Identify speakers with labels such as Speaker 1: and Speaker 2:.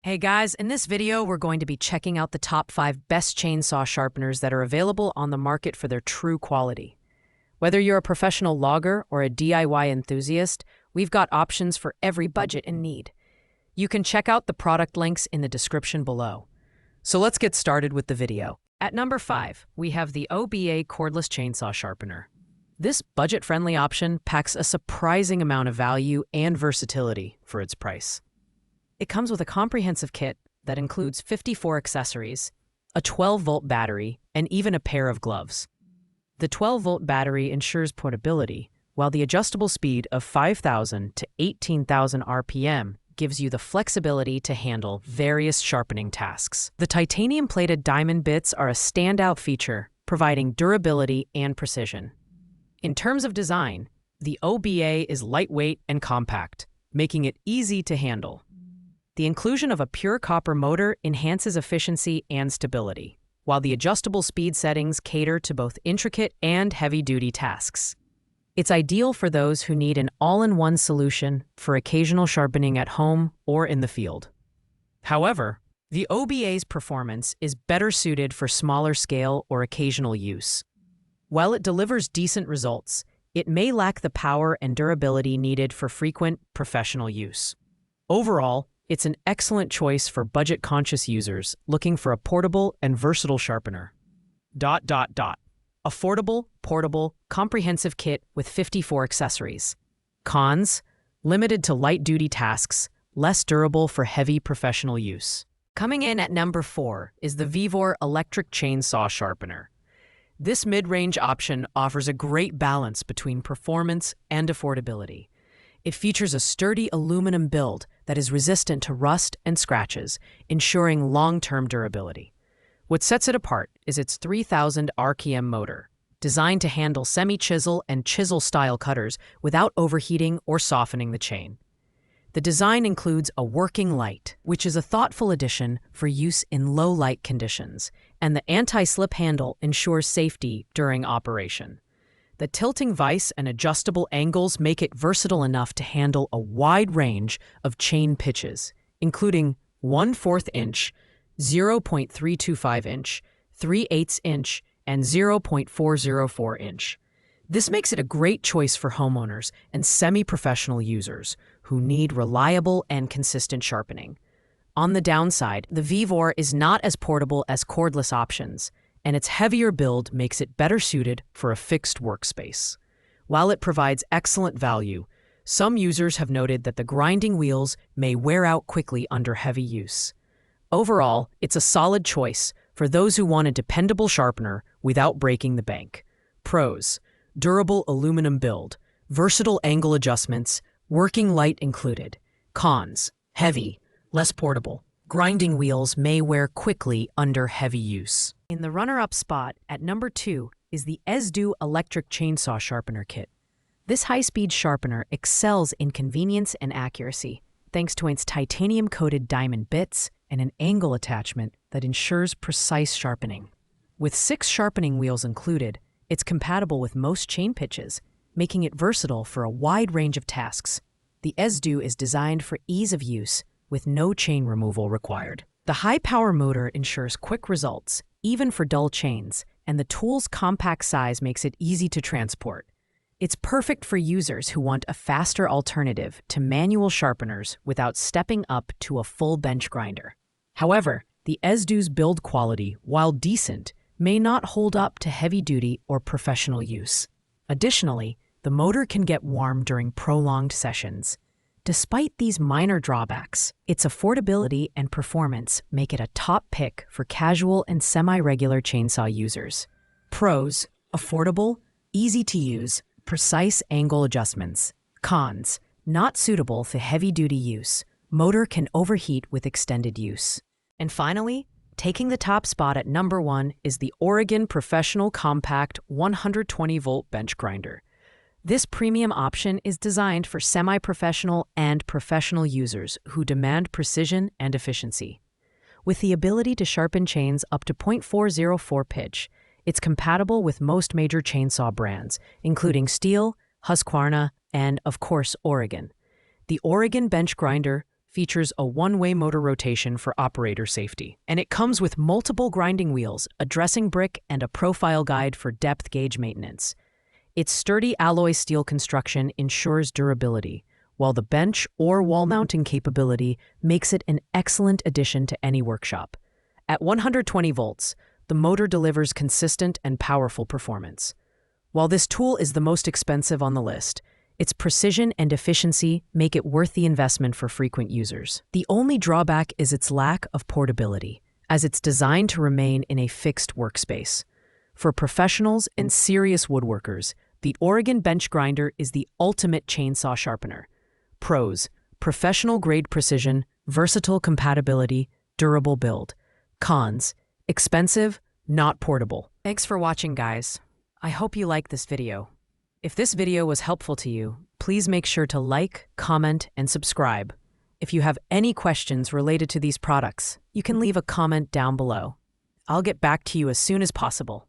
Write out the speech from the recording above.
Speaker 1: Hey guys, in this video, we're going to be checking out the top 5 best chainsaw sharpeners that are available on the market for their true quality. Whether you're a professional logger or a DIY enthusiast, we've got options for every budget and need. You can check out the product links in the description below. So let's get started with the video. At number 5, we have the OBA cordless chainsaw sharpener. This budget-friendly option packs a surprising amount of value and versatility for its price. It comes with a comprehensive kit that includes 54 accessories, a 12-volt battery, and even a pair of gloves. The 12-volt battery ensures portability, while the adjustable speed of 5,000 to 18,000 RPM gives you the flexibility to handle various sharpening tasks. The titanium-plated diamond bits are a standout feature, providing durability and precision. In terms of design, the OBA is lightweight and compact, making it easy to handle. The inclusion of a pure copper motor enhances efficiency and stability, while the adjustable speed settings cater to both intricate and heavy-duty tasks. It's ideal for those who need an all-in-one solution for occasional sharpening at home or in the field. However, the OBA's performance is better suited for smaller scale or occasional use. While it delivers decent results, it may lack the power and durability needed for frequent professional use. Overall, it's an excellent choice for budget-conscious users looking for a portable and versatile sharpener. Affordable, portable, comprehensive kit with 54 accessories. Cons: limited to light-duty tasks, less durable for heavy professional use. Coming in at number 4 is the Vevor electric chainsaw sharpener. This mid-range option offers a great balance between performance and affordability. It features a sturdy aluminum build that is resistant to rust and scratches, ensuring long-term durability. What sets it apart is its 3,000 RPM motor, designed to handle semi-chisel and chisel-style cutters without overheating or softening the chain. The design includes a working light, which is a thoughtful addition for use in low-light conditions, and the anti-slip handle ensures safety during operation. The tilting vise and adjustable angles make it versatile enough to handle a wide range of chain pitches, including 1/4 inch, 0.325 inch, 3/8 inch, and 0.404 inch. This makes it a great choice for homeowners and semi-professional users who need reliable and consistent sharpening. On the downside, the Vevor is not as portable as cordless options, and its heavier build makes it better suited for a fixed workspace. While it provides excellent value, some users have noted that the grinding wheels may wear out quickly under heavy use. Overall, it's a solid choice for those who want a dependable sharpener without breaking the bank. Pros: durable aluminum build, versatile angle adjustments, working light included. Cons: heavy, less portable. Grinding wheels may wear quickly under heavy use. In the runner-up spot, at number 2, is the Esdu electric chainsaw sharpener kit. This high-speed sharpener excels in convenience and accuracy, thanks to its titanium-coated diamond bits and an angle attachment that ensures precise sharpening. With 6 sharpening wheels included, it's compatible with most chain pitches, making it versatile for a wide range of tasks. The Esdu is designed for ease of use, with no chain removal required. The high-power motor ensures quick results, even for dull chains, and the tool's compact size makes it easy to transport. It's perfect for users who want a faster alternative to manual sharpeners without stepping up to a full bench grinder. However, the Esdu's build quality, while decent, may not hold up to heavy-duty or professional use. Additionally, the motor can get warm during prolonged sessions. Despite these minor drawbacks, its affordability and performance make it a top pick for casual and semi-regular chainsaw users. Pros: affordable, easy to use, precise angle adjustments. Cons: not suitable for heavy-duty use. Motor can overheat with extended use. And finally, taking the top spot at number 1 is the Oregon Professional Compact 120-volt bench grinder. This premium option is designed for semi-professional and professional users who demand precision and efficiency. With the ability to sharpen chains up to .404 pitch, it's compatible with most major chainsaw brands, including Steel, Husqvarna, and, of course, Oregon. The Oregon bench grinder features a one-way motor rotation for operator safety. And it comes with multiple grinding wheels, a dressing brick, and a profile guide for depth gauge maintenance. Its sturdy alloy steel construction ensures durability, while the bench or wall mounting capability makes it an excellent addition to any workshop. At 120 volts, the motor delivers consistent and powerful performance. While this tool is the most expensive on the list, its precision and efficiency make it worth the investment for frequent users. The only drawback is its lack of portability, as it's designed to remain in a fixed workspace. For professionals and serious woodworkers, the Oregon Bench Grinder is the ultimate chainsaw sharpener. Pros: professional-grade precision, versatile compatibility, durable build. Cons: expensive, not portable. Thanks for watching, guys. I hope you liked this video. If this video was helpful to you, please make sure to like, comment, and subscribe. If you have any questions related to these products, you can leave a comment down below. I'll get back to you as soon as possible.